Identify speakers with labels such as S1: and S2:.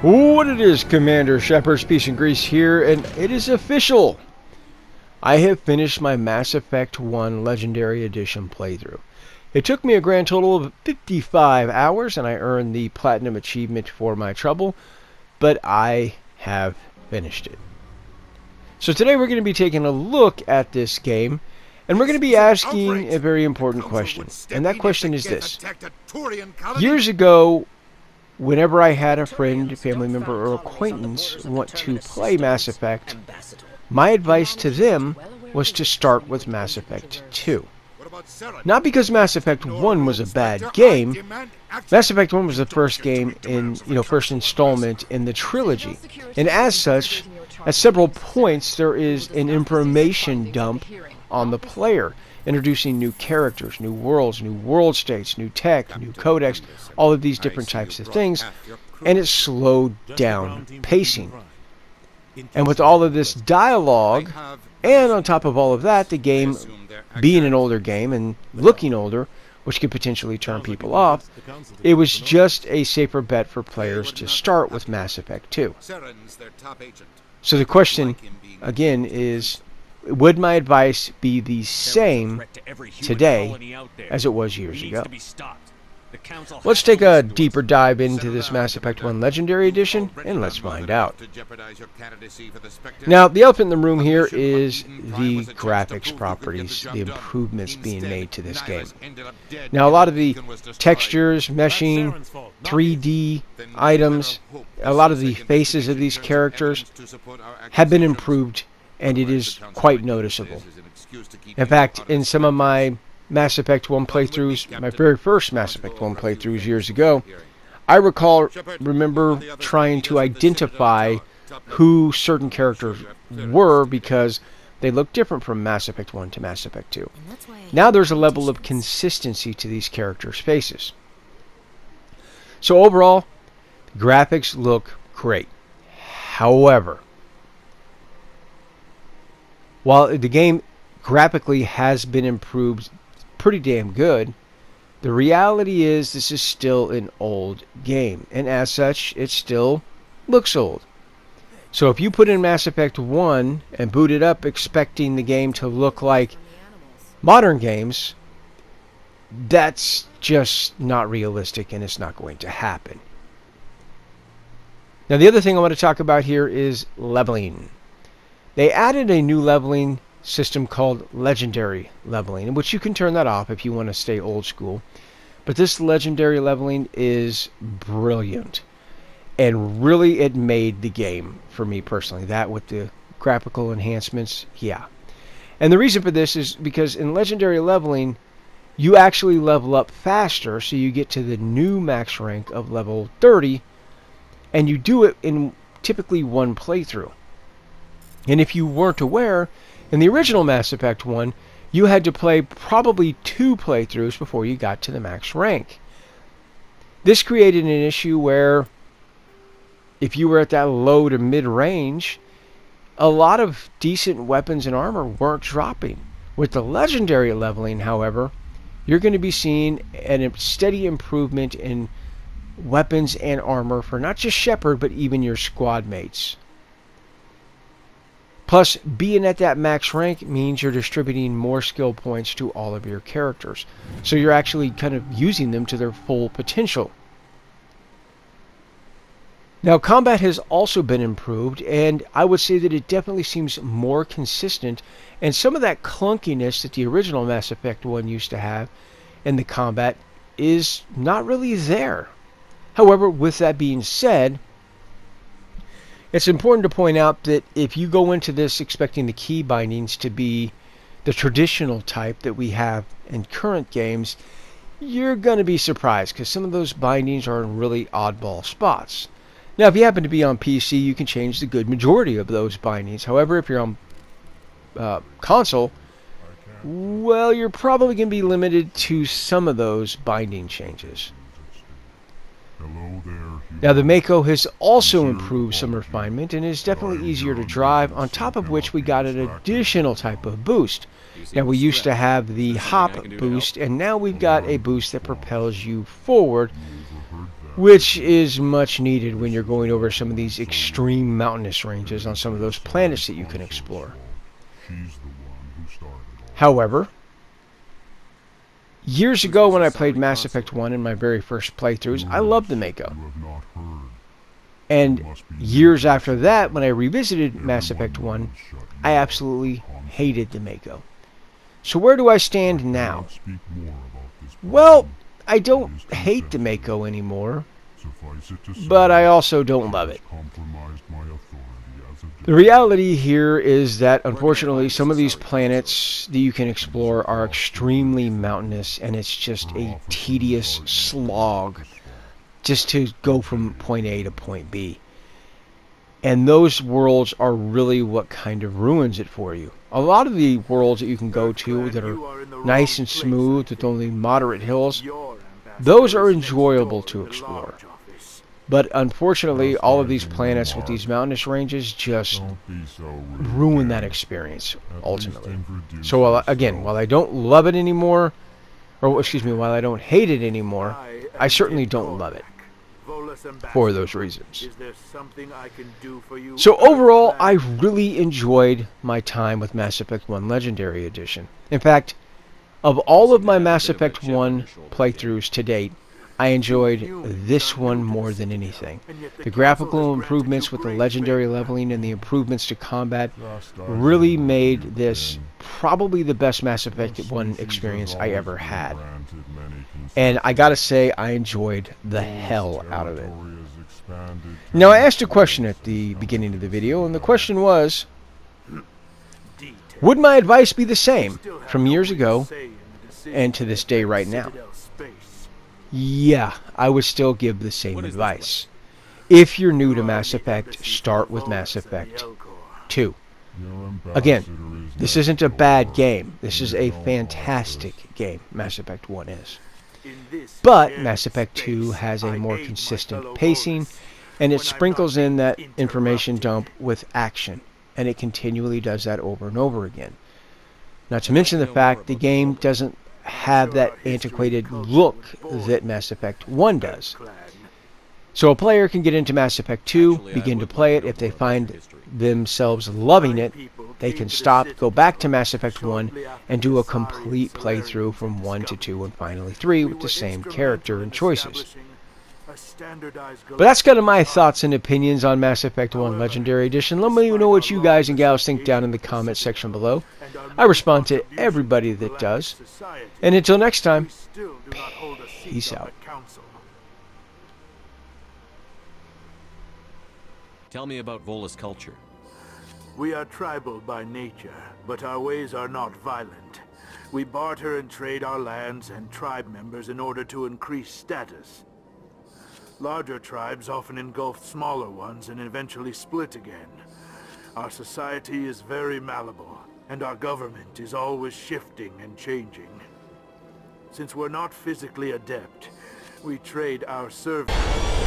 S1: What it is, Commander Shepard's Peace and Grease here, and it is official. I have finished my Mass Effect 1 Legendary Edition playthrough. It took me a grand total of 55 hours, and I earned the Platinum Achievement for my trouble, but I have finished it. So today we're going to be taking a look at this game, and we're going to be asking a very important question. And that question is this. Years ago, whenever I had a friend, family member, or acquaintance want to play Mass Effect, my advice to them was to start with Mass Effect 2. Not because Mass Effect 1 was a bad game. Mass Effect 1 was the first game in, first installment in the trilogy. And as such, at several points there is an information dump on the player, introducing new characters, new worlds, new world states, new tech, new codex, all of these different types of things, and it slowed down pacing. And with all of this dialogue, and on top of all of that, the game being an older game and looking older, which could potentially turn people off, it was just a safer bet for players to start with Mass Effect 2. So the question, again, is, would my advice be the same today as it was years ago? Let's take a deeper dive into this Mass Effect 1 Legendary Edition, and let's find out. Now, the elephant in the room here is the graphics properties, the improvements being made to this game. Now, a lot of the textures, meshing, 3D items, a lot of the faces of these characters have been improved, and it is quite noticeable. In fact, in some of my Mass Effect 1 playthroughs, my very first Mass Effect 1 playthroughs years ago, I remember trying to identify who certain characters were because they look different from Mass Effect 1 to Mass Effect 2. Now there's a level of consistency to these characters' faces. So overall, graphics look great. However, while the game graphically has been improved pretty damn good, the reality is this is still an old game, and as such, it still looks old. So if you put in Mass Effect 1 and boot it up expecting the game to look like modern games, that's just not realistic, and it's not going to happen. Now, the other thing I want to talk about here is leveling. They added a new leveling system called Legendary Leveling, in which you can turn that off if you want to stay old school. But this Legendary Leveling is brilliant, and really it made the game for me personally. That with the graphical enhancements, yeah. And the reason for this is because in Legendary Leveling, you actually level up faster, so you get to the new max rank of level 30, and you do it in typically one playthrough. And if you weren't aware, in the original Mass Effect 1, you had to play probably 2 playthroughs before you got to the max rank. This created an issue where if you were at that low to mid range, a lot of decent weapons and armor weren't dropping. With the Legendary Leveling, however, you're going to be seeing a steady improvement in weapons and armor for not just Shepard, but even your squad mates. Plus, being at that max rank means you're distributing more skill points to all of your characters. So you're actually kind of using them to their full potential. Now, combat has also been improved, and I would say that it definitely seems more consistent, and some of that clunkiness that the original Mass Effect 1 used to have in the combat is not really there. However, with that being said, it's important to point out that if you go into this expecting the key bindings to be the traditional type that we have in current games, you're going to be surprised because some of those bindings are in really oddball spots. Now, if you happen to be on PC, you can change the good majority of those bindings. However, if you're on console, well, you're probably going to be limited to some of those binding changes. Now, the Mako has also improved some refinement and is definitely easier to drive, on top of which we got an additional type of boost. Now, we used to have the hop boost, and now we've got a boost that propels you forward which is much needed when you're going over some of these extreme mountainous ranges on some of those planets that you can explore. However, years ago when I played Mass Effect 1 in my very first playthroughs, I loved the Mako. And years after that, when I revisited Mass Effect 1, I absolutely hated the Mako. So where do I stand now? Well, I don't hate the Mako anymore, but I also don't love it. The reality here is that, unfortunately, some of these planets that you can explore are extremely mountainous, and it's just a tedious slog just to go from point A to point B. And those worlds are really what kind of ruins it for you. A lot of the worlds that you can go to that are nice and smooth with only moderate hills, those are enjoyable to explore. But unfortunately, all of these planets with these mountainous ranges just ruin that experience, ultimately. So while I don't love it anymore, or excuse me, while I don't hate it anymore, I certainly don't love it for those reasons. So overall, I really enjoyed my time with Mass Effect 1 Legendary Edition. In fact, of all of my Mass Effect 1 playthroughs to date, I enjoyed this one more than anything. The graphical improvements with the legendary leveling and the improvements to combat really made this probably the best Mass Effect 1 experience I ever had. And I gotta say, I enjoyed the hell out of it. Now, I asked a question at the beginning of the video, and the question was, would my advice be the same from years ago and to this day right now? Yeah, I would still give the same advice. If you're new to Mass Effect, start with Mass Effect 2. Again, this isn't a bad game. This is a fantastic game, Mass Effect 1 is. But Mass Effect 2 has a more consistent pacing, and it sprinkles in that information dump with action, and it continually does that over and over again. Not to mention the fact the game doesn't have that antiquated look that Mass Effect 1 does. So a player can get into Mass Effect 2, begin to play it. If they find themselves loving it, they can stop, go back to Mass Effect 1, and do a complete playthrough from 1 to 2 and finally 3 with the same character and choices. But that's kind of my thoughts and opinions on Mass Effect 1 Legendary Edition. Let me know what you guys and gals think down in the comments section below. I respond to everybody that does. And until next time, peace out.
S2: Tell me about Volus culture.
S3: We are tribal by nature, but our ways are not violent. We barter and trade our lands and tribe members in order to increase status. Larger tribes often engulf smaller ones and eventually split again. Our society is very malleable, and our government is always shifting and changing. Since we're not physically adept, we trade our service.